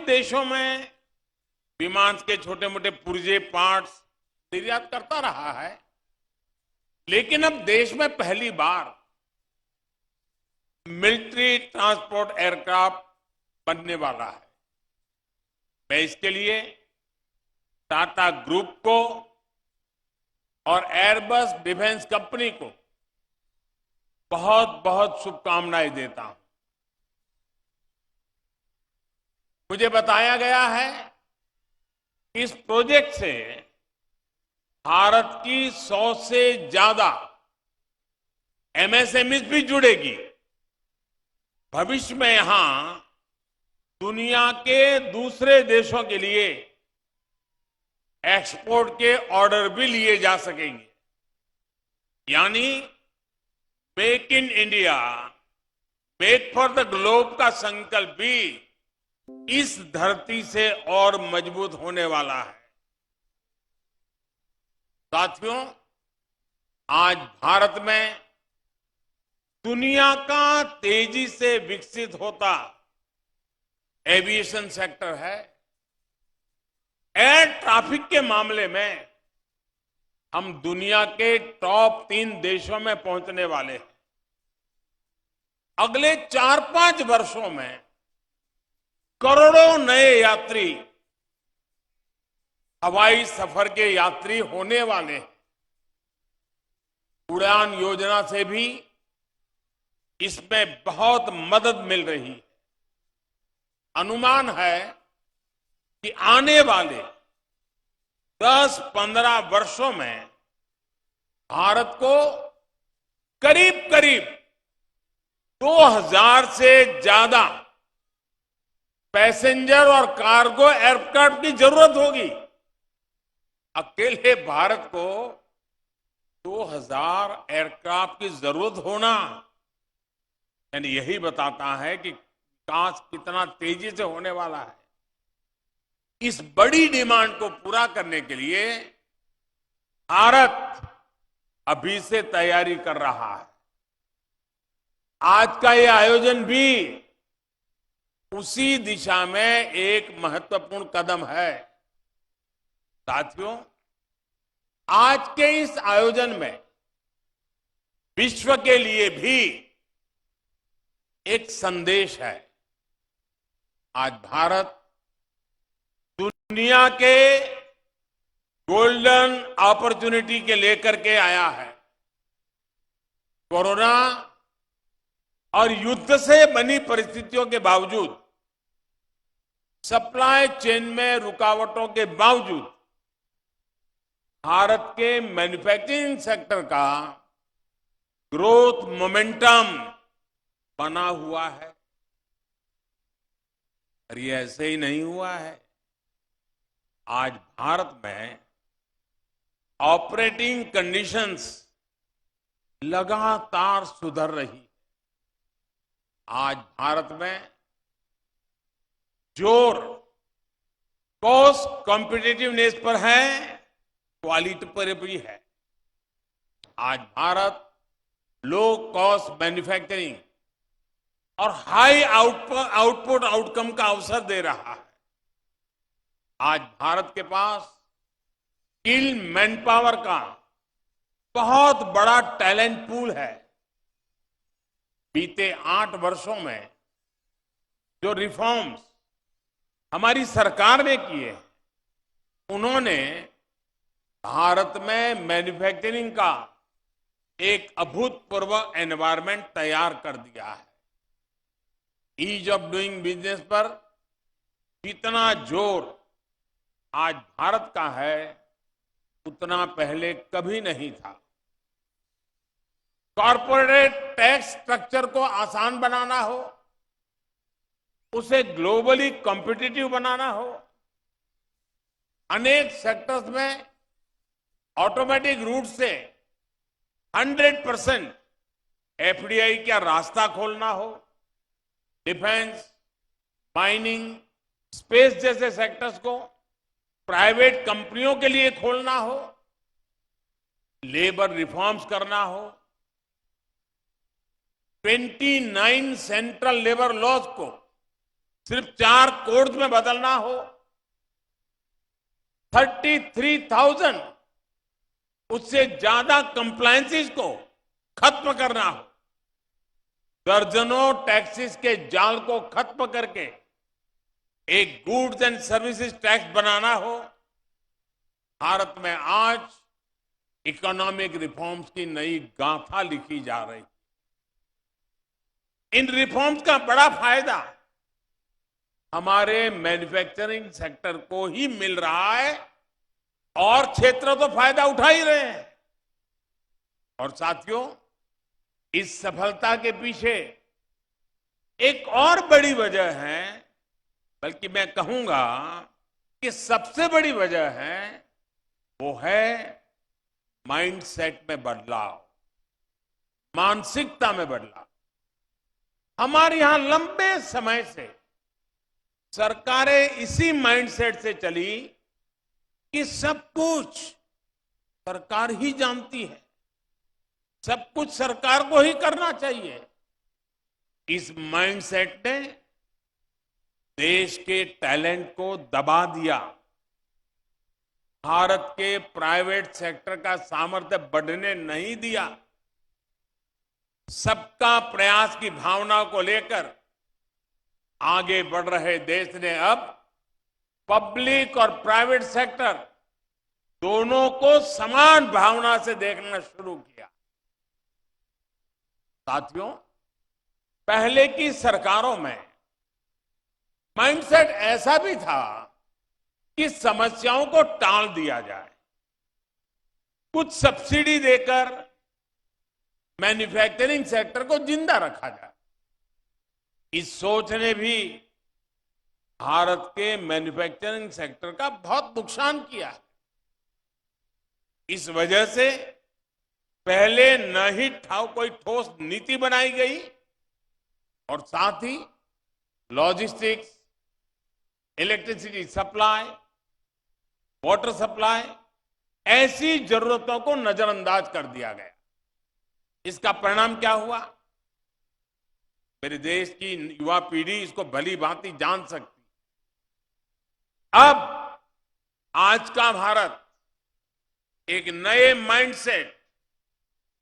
देशों में विमान के छोटे मोटे पुर्जे पार्ट्स निर्यात करता रहा है, लेकिन अब देश में पहली बार मिलिट्री ट्रांसपोर्ट एयरक्राफ्ट बनने वाला है। मैं इसके लिए टाटा ग्रुप को और एयरबस डिफेंस कंपनी को बहुत बहुत शुभकामनाएं देता हूं। मुझे बताया गया है कि इस प्रोजेक्ट से भारत की 100 से ज्यादा एमएसएमई भी जुड़ेगी। भविष्य में यहां दुनिया के दूसरे देशों के लिए एक्सपोर्ट के ऑर्डर भी लिए जा सकेंगे। यानी make in India, make for the globe का संकल्प भी इस धरती से और मजबूत होने वाला है। साथियों, आज भारत में दुनिया का तेजी से विकसित होता एविएशन सेक्टर है। एयर ट्रैफिक के मामले में हम दुनिया के टॉप 3 देशों में पहुंचने वाले हैं। अगले 4-5 वर्षों में करोड़ों नए यात्री हवाई सफर के यात्री होने वाले हैं। उड़ान योजना से भी इसमें बहुत मदद मिल रही है। अनुमान है कि आने वाले 10-15 वर्षों में भारत को करीब करीब 2000 से ज्यादा पैसेंजर और कार्गो एयरक्राफ्ट की जरूरत होगी। अकेले भारत को 2000 एयरक्राफ्ट की जरूरत होना यानी यही बताता है कि विकास कितना तेजी से होने वाला है। इस बड़ी डिमांड को पूरा करने के लिए भारत अभी से तैयारी कर रहा है। आज का ये आयोजन भी उसी दिशा में एक महत्वपूर्ण कदम है। साथियों, आज के इस आयोजन में विश्व के लिए भी एक संदेश है। आज भारत दुनिया के गोल्डन अपॉर्चुनिटी के लेकर के आया है। कोरोना और युद्ध से बनी परिस्थितियों के बावजूद, सप्लाई चेन में रुकावटों के बावजूद भारत के मैन्युफैक्चरिंग सेक्टर का ग्रोथ मोमेंटम बना हुआ है। और ये ऐसे ही नहीं हुआ है। आज भारत में ऑपरेटिंग कंडीशंस लगातार सुधर रही है। आज भारत में जोर कॉस्ट कॉम्पिटिटिवनेस पर है, क्वालिटी पर भी है। आज भारत लो कॉस्ट मैन्युफैक्चरिंग और हाई आउटपुट आउटकम का अवसर दे रहा है। आज भारत के पास स्किल मैन पावर का बहुत बड़ा टैलेंट पूल है। बीते 8 वर्षों में जो रिफॉर्म्स हमारी सरकार ने किए, उन्होंने भारत में मैन्युफैक्चरिंग का एक अभूतपूर्व एनवायरनमेंट तैयार कर दिया है। ईज ऑफ डूइंग बिजनेस पर जितना जोर आज भारत का है, उतना पहले कभी नहीं था। कॉर्पोरेट टैक्स स्ट्रक्चर को आसान बनाना हो, उसे ग्लोबली कॉम्पिटिटिव बनाना हो, अनेक सेक्टर्स में ऑटोमेटिक रूट से 100% एफडीआई का रास्ता खोलना हो, डिफेंस, माइनिंग, स्पेस जैसे सेक्टर्स को प्राइवेट कंपनियों के लिए खोलना हो, लेबर रिफॉर्म्स करना हो, 29 सेंट्रल लेबर लॉज को सिर्फ 4 कोड्स में बदलना हो, 33,000 उससे ज्यादा कंप्लायंसेस को खत्म करना हो, दर्जनों टैक्सेस के जाल को खत्म करके एक गुड्स एंड सर्विसेज टैक्स बनाना हो, भारत में आज इकोनॉमिक रिफॉर्म्स की नई गाथा लिखी जा रही। इन रिफॉर्म्स का बड़ा फायदा हमारे मैन्युफैक्चरिंग सेक्टर को ही मिल रहा है और क्षेत्र तो फायदा उठा ही रहे हैं। और साथियों, इस सफलता के पीछे एक और बड़ी वजह है, बल्कि मैं कहूंगा कि सबसे बड़ी वजह है, वो है माइंडसेट में बदलाव, मानसिकता में बदलाव। हमारे यहां लंबे समय से सरकारें इसी माइंडसेट से चली कि सब कुछ सरकार ही जानती है, सब कुछ सरकार को ही करना चाहिए। इस माइंडसेट ने देश के टैलेंट को दबा दिया, भारत के प्राइवेट सेक्टर का सामर्थ्य बढ़ने नहीं दिया। सबका प्रयास की भावना को लेकर आगे बढ़ रहे देश ने अब पब्लिक और प्राइवेट सेक्टर दोनों को समान भावना से देखना शुरू किया। साथियों, पहले की सरकारों में माइंडसेट ऐसा भी था कि समस्याओं को टाल दिया जाए, कुछ सब्सिडी देकर मैन्युफैक्चरिंग सेक्टर को जिंदा रखा जाए। इस सोच ने भी भारत के मैन्युफैक्चरिंग सेक्टर का बहुत नुकसान किया है। इस वजह से पहले न ही कोई ठोस नीति बनाई गई और साथ ही logistics, electricity supply, water supply, ऐसी जरूरतों को नजरअंदाज कर दिया गया। इसका परिणाम क्या हुआ? मेरे देश की युवा पीढ़ी इसको भली भांति जान सकती। अब आज का भारत एक नए माइंडसेट,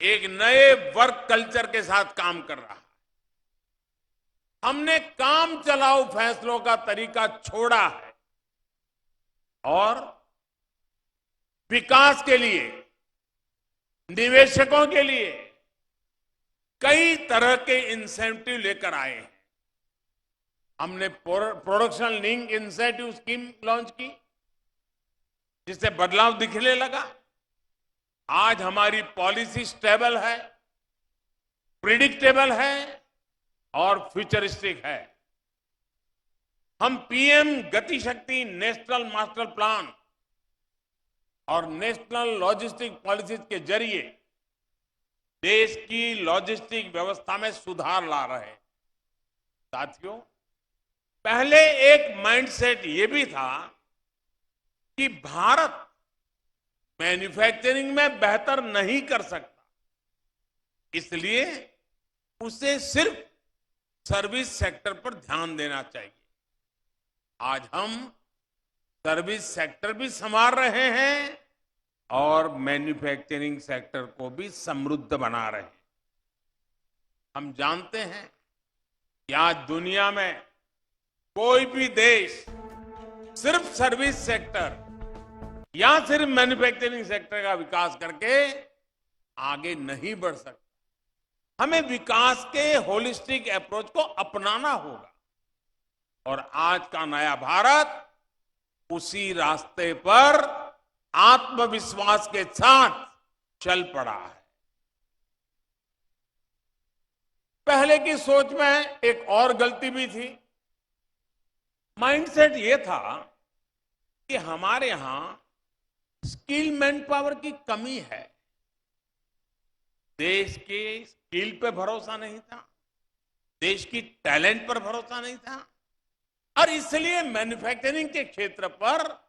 एक नए वर्क कल्चर के साथ काम कर रहा है। हमने काम चलाओ फैसलों का तरीका छोड़ा है और विकास के लिए, निवेशकों के लिए कई तरह के इंसेंटिव लेकर आए हैं। हमने production link incentive scheme launch की, जिससे बदलाव दिखने लगा। आज हमारी पॉलिसी स्टेबल है, प्रिडिक्टेबल है और फ्यूचरिस्टिक है। हम पीएम गति शक्ति नेशनल मास्टर प्लान और नेशनल लॉजिस्टिक पॉलिसीज के जरिए देश की लॉजिस्टिक व्यवस्था में सुधार ला रहे हैं। साथियों, पहले एक माइंडसेट ये भी था कि भारत मैन्युफैक्चरिंग में बेहतर नहीं कर सकता, इसलिए उसे सिर्फ सर्विस सेक्टर पर ध्यान देना चाहिए। आज हम सर्विस सेक्टर भी संभाल रहे हैं और मैन्युफैक्चरिंग सेक्टर को भी समृद्ध बना रहे हैं। हम जानते हैं कि आज दुनिया में कोई भी देश सिर्फ सर्विस सेक्टर या सिर्फ मैन्युफैक्चरिंग सेक्टर का विकास करके आगे नहीं बढ़ सकता। हमें विकास के होलिस्टिक अप्रोच को अपनाना होगा और आज का नया भारत उसी रास्ते पर आत्मविश्वास के साथ चल पड़ा है। पहले की सोच में एक और गलती भी थी। माइंडसेट ये था कि हमारे यहां स्किल मैन पावर की कमी है, देश के स्किल पे भरोसा नहीं था, देश की टैलेंट पर भरोसा नहीं था और इसलिए मैन्युफैक्चरिंग के क्षेत्र पर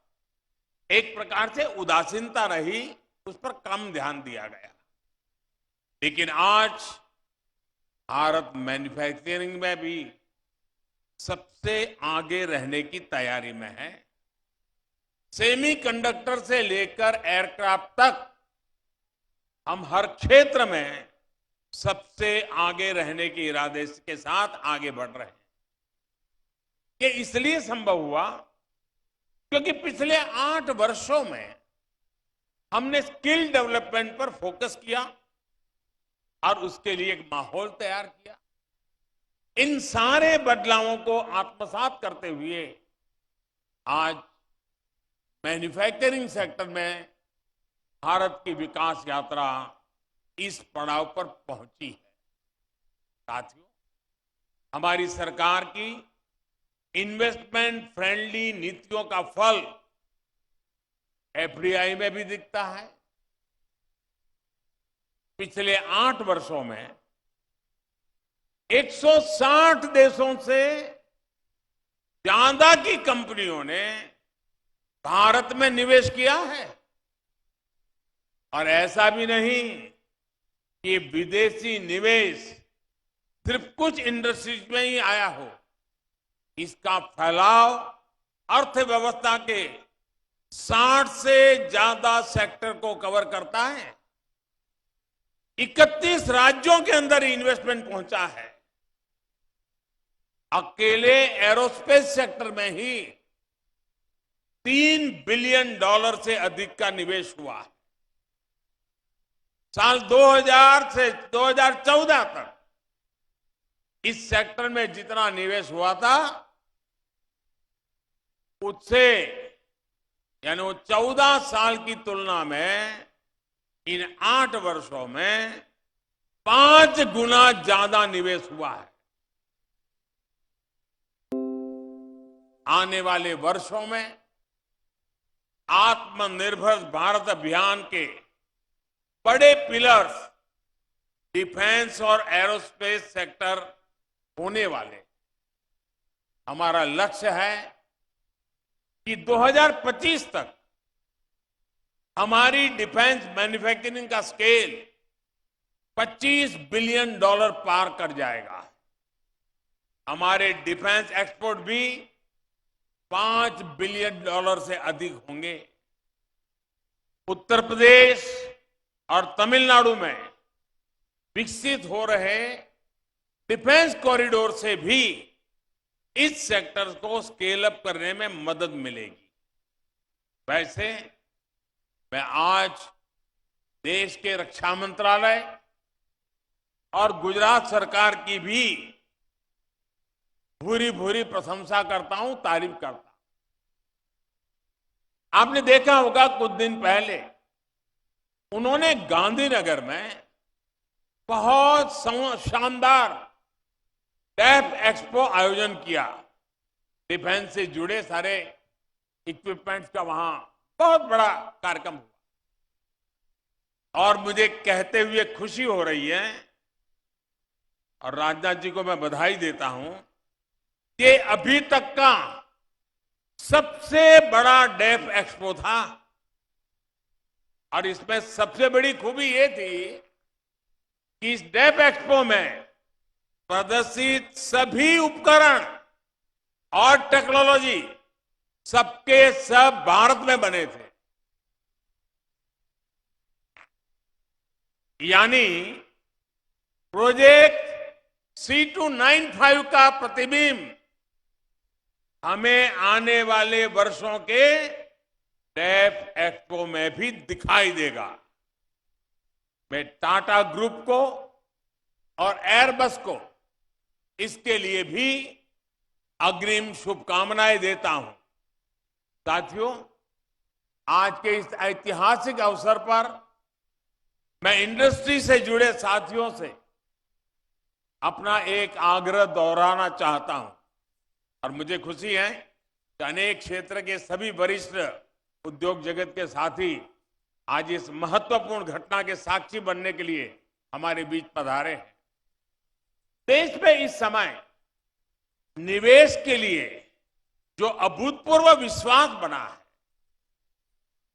एक प्रकार से उदासीनता रही, उस पर कम ध्यान दिया गया। लेकिन आज भारत मैन्युफैक्चरिंग में भी सबसे आगे रहने की तैयारी में है। सेमीकंडक्टर से लेकर एयरक्राफ्ट तक हम हर क्षेत्र में सबसे आगे रहने के इरादे के साथ आगे बढ़ रहे हैं। ये इसलिए संभव हुआ क्योंकि पिछले 8 वर्षों में हमने स्किल डेवलपमेंट पर फोकस किया और उसके लिए एक माहौल तैयार किया। इन सारे बदलावों को आत्मसात करते हुए आज मैन्युफैक्चरिंग सेक्टर में भारत की विकास यात्रा इस पड़ाव पर पहुंची है। साथियों, हमारी सरकार की इन्वेस्टमेंट फ्रेंडली नीतियों का फल एफडीआई में भी दिखता है। पिछले 8 वर्षों में 160 देशों से ज्यादा की कंपनियों ने भारत में निवेश किया है। और ऐसा भी नहीं कि विदेशी निवेश सिर्फ कुछ इंडस्ट्रीज में ही आया हो। इसका फैलाव अर्थव्यवस्था के 60 से ज्यादा सेक्टर को कवर करता है। 31 राज्यों के अंदर इन्वेस्टमेंट पहुंचा है। अकेले एरोस्पेस सेक्टर में ही $3 बिलियन से अधिक का निवेश हुआ है। साल 2000 से 2014 तक इस सेक्टर में जितना निवेश हुआ था उससे यानी वो 14 साल की तुलना में इन 8 वर्षों में 5 गुना ज्यादा निवेश हुआ है। आने वाले वर्षों में आत्मनिर्भर भारत अभियान के बड़े पिलर्स डिफेंस और एरोस्पेस सेक्टर होने वाले। हमारा लक्ष्य है कि 2025 तक हमारी डिफेंस मैन्युफैक्चरिंग का स्केल $25 बिलियन पार कर जाएगा। हमारे डिफेंस एक्सपोर्ट भी $5 बिलियन से अधिक होंगे। उत्तर प्रदेश और तमिलनाडु में विकसित हो रहे डिफेंस कॉरिडोर से भी इस सेक्टर को स्केल अप करने में मदद मिलेगी। वैसे मैं आज देश के रक्षा मंत्रालय और गुजरात सरकार की भी भूरी भूरी प्रशंसा करता हूं, तारीफ करता हूं। आपने देखा होगा कुछ दिन पहले उन्होंने गांधीनगर में बहुत शानदार डेफ एक्सपो आयोजन किया। डिफेंस से जुड़े सारे इक्विपमेंट्स का वहां बहुत बड़ा कार्यक्रम हुआ। और मुझे कहते हुए खुशी हो रही है और राजनाथ जी को मैं बधाई देता हूं कि अभी तक का सबसे बड़ा डेफ एक्सपो था। और इसमें सबसे बड़ी खूबी ये थी कि इस डेफ एक्सपो में प्रदर्शित सभी उपकरण और टेक्नोलॉजी सबके सब भारत में बने थे। यानी प्रोजेक्ट C295 का प्रतिबिंब हमें आने वाले वर्षों के डेफ एक्सपो में भी दिखाई देगा। मैं टाटा ग्रुप को और एयरबस को इसके लिए भी अग्रिम शुभकामनाएं देता हूं। साथियों, आज के इस ऐतिहासिक अवसर पर मैं इंडस्ट्री से जुड़े साथियों से अपना एक आग्रह दोहराना चाहता हूं। और मुझे खुशी है कि अनेक क्षेत्र के सभी वरिष्ठ उद्योग जगत के साथी आज इस महत्वपूर्ण घटना के साक्षी बनने के लिए हमारे बीच पधारे हैं। देश में इस समय निवेश के लिए जो अभूतपूर्व विश्वास बना है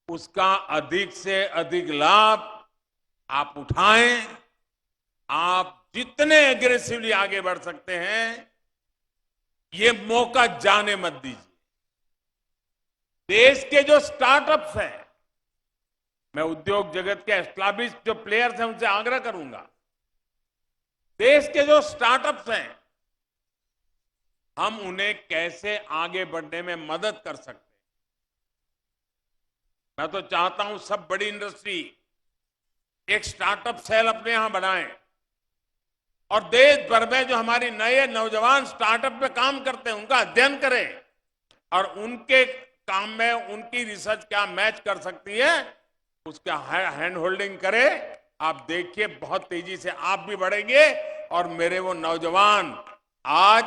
उसका अधिक से अधिक लाभ आप उठाएं। आप जितने एग्रेसिवली आगे बढ़ सकते हैं ये मौका जाने मत दीजिए। देश के जो स्टार्टअप्स हैं, मैं उद्योग जगत के एस्टैब्लिश्ड जो प्लेयर्स हैं उनसे आग्रह करूंगा, देश के जो स्टार्टअप्स हैं, हम उन्हें कैसे आगे बढ़ने में मदद कर सकते हैं। मैं तो चाहता हूं सब बड़ी इंडस्ट्री एक स्टार्टअप सेल अपने यहां बनाएं और देश भर में जो हमारी नए नौजवान स्टार्टअप पे काम करते हैं उनका अध्ययन करें और उनके काम में उनकी रिसर्च क्या मैच कर सकती है उसका हैंड होल्डिंग करें। आप देखिए बहुत तेजी से आप भी बढ़ेंगे और मेरे वो नौजवान आज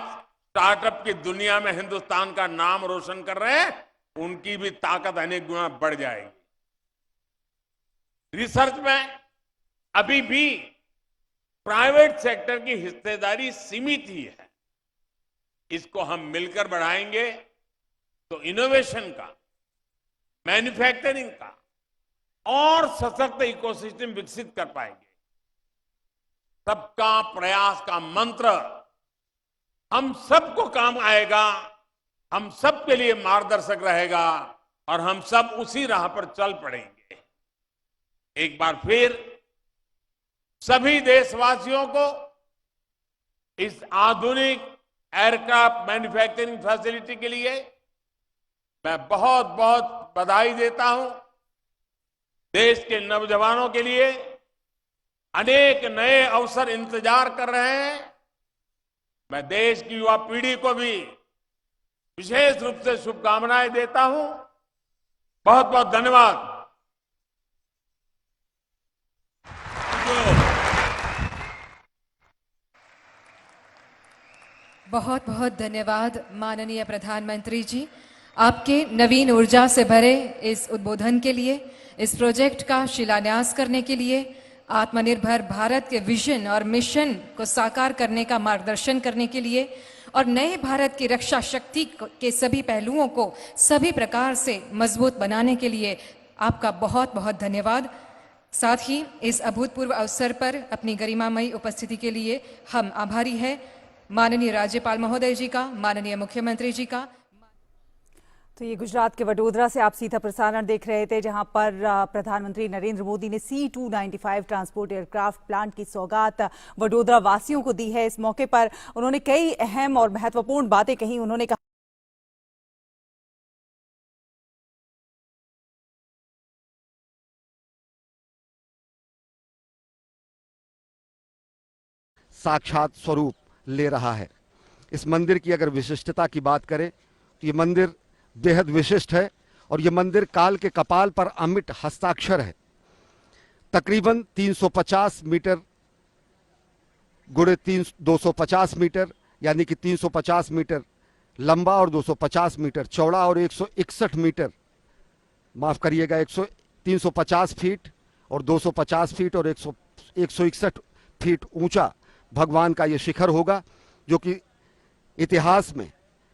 स्टार्टअप की दुनिया में हिंदुस्तान का नाम रोशन कर रहे हैं, उनकी भी ताकत अनेक गुना बढ़ जाएगी। रिसर्च में अभी भी प्राइवेट सेक्टर की हिस्सेदारी सीमित ही है। इसको हम मिलकर बढ़ाएंगे तो इनोवेशन का, मैन्युफैक्चरिंग का और सशक्त इकोसिस्टम विकसित कर पाएंगे। सबका प्रयास का मंत्र हम सबको काम आएगा, हम सबके लिए मार्गदर्शक रहेगा और हम सब उसी राह पर चल पड़ेंगे। एक बार फिर सभी देशवासियों को इस आधुनिक एयरक्राफ्ट मैन्युफैक्चरिंग फैसिलिटी के लिए मैं बहुत बहुत बधाई देता हूं। देश के नौजवानों के लिए अनेक नए अवसर इंतजार कर रहे हैं। मैं देश की युवा पीढ़ी को भी विशेष रूप से शुभकामनाएं देता हूं। बहुत बहुत धन्यवाद। बहुत बहुत धन्यवाद माननीय प्रधानमंत्री जी, आपके नवीन ऊर्जा से भरे इस उद्बोधन के लिए, इस प्रोजेक्ट का शिलान्यास करने के लिए, आत्मनिर्भर भारत के विजन और मिशन को साकार करने का मार्गदर्शन करने के लिए और नए भारत की रक्षा शक्ति के सभी पहलुओं को सभी प्रकार से मजबूत बनाने के लिए आपका बहुत बहुत धन्यवाद। साथ ही इस अभूतपूर्व अवसर पर अपनी गरिमामयी उपस्थिति के लिए हम आभारी हैं माननीय राज्यपाल महोदय जी का, माननीय मुख्यमंत्री जी का। तो ये गुजरात के वडोदरा से आप सीधा प्रसारण देख रहे थे, जहां पर प्रधानमंत्री नरेंद्र मोदी ने C-295 ट्रांसपोर्ट एयरक्राफ्ट प्लांट की सौगात वडोदरा वासियों को दी है। इस मौके पर उन्होंने कई अहम और महत्वपूर्ण बातें कही। उन्होंने कहा साक्षात स्वरूप ले रहा है। इस मंदिर की अगर विशिष्टता की बात करें तो ये मंदिर बेहद विशिष्ट है और ये मंदिर काल के कपाल पर अमिट हस्ताक्षर है। तकरीबन 350 मीटर गुणे 250 मीटर यानी कि 350 मीटर लंबा और 250 मीटर चौड़ा और 161 मीटर, माफ करिएगा, 350 फीट और 250 फीट और 161 फीट ऊंचा भगवान का ये शिखर होगा, जो कि इतिहास में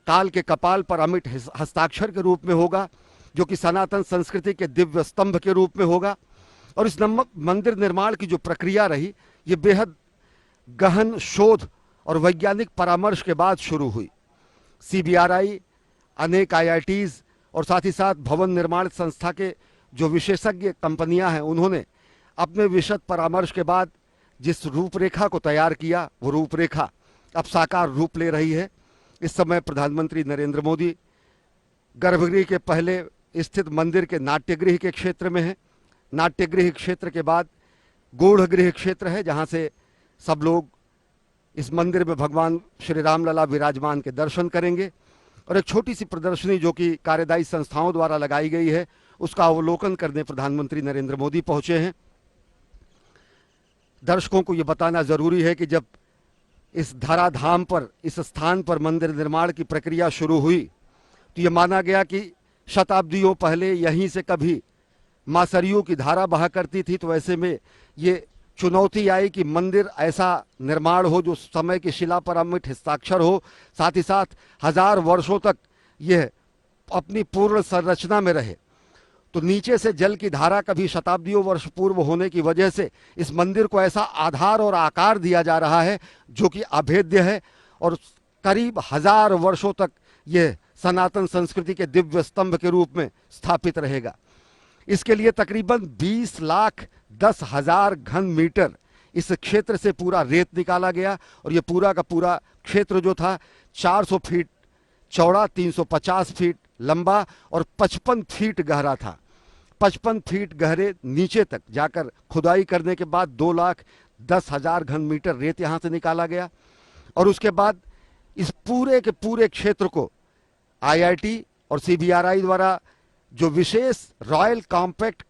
काल के कपाल पर अमिट हस्ताक्षर के रूप में होगा, जो कि सनातन संस्कृति के दिव्य स्तंभ के रूप में होगा। और इस मंदिर निर्माण की जो प्रक्रिया रही, ये बेहद गहन शोध और वैज्ञानिक परामर्श के बाद शुरू हुई। CBRI, अनेक IITs और साथ ही साथ भवन निर्माण संस्था के जो विशेषज्ञ कंपनियां हैं, उन्होंने अपने विशद परामर्श के बाद जिस रूपरेखा को तैयार किया, वो रूपरेखा अब साकार रूप ले रही है। इस समय प्रधानमंत्री नरेंद्र मोदी गर्भगृह के पहले स्थित मंदिर के नाट्यगृह के क्षेत्र में है। नाट्यगृह क्षेत्र के बाद गूढ़गृह क्षेत्र है, जहां से सब लोग इस मंदिर में भगवान श्री रामलला विराजमान के दर्शन करेंगे। और एक छोटी सी प्रदर्शनी जो कि कार्यदायी संस्थाओं द्वारा लगाई गई है, उसका अवलोकन करने प्रधानमंत्री नरेंद्र मोदी पहुंचे हैं। दर्शकों को ये बताना जरूरी है कि जब इस धराधाम पर, इस स्थान पर मंदिर निर्माण की प्रक्रिया शुरू हुई तो ये माना गया कि शताब्दियों पहले यहीं से कभी मां सरयू की धारा बहा करती थी। तो ऐसे में ये चुनौती आई कि मंदिर ऐसा निर्माण हो जो समय की शिला पर अमिट हस्ताक्षर हो, साथ ही साथ 1000 वर्षों तक यह अपनी पूर्ण संरचना में रहे। तो नीचे से जल की धारा कभी शताब्दियों वर्ष पूर्व होने की वजह से इस मंदिर को ऐसा आधार और आकार दिया जा रहा है जो कि अभेद्य है और करीब 1000 वर्षों तक यह सनातन संस्कृति के दिव्य स्तंभ के रूप में स्थापित रहेगा। इसके लिए तकरीबन 20,10,000 घन मीटर इस क्षेत्र से पूरा रेत निकाला गया और यह पूरा का पूरा क्षेत्र जो था 400 फीट चौड़ा, 350 फीट लंबा और 55 फीट गहरा था। 55 फीट गहरे नीचे तक जाकर खुदाई करने के बाद 2,10,000 घन मीटर रेत यहां से निकाला गया और उसके बाद इस पूरे के पूरे क्षेत्र को IIT और CBRI द्वारा जो विशेष रॉयल कॉम्पैक्ट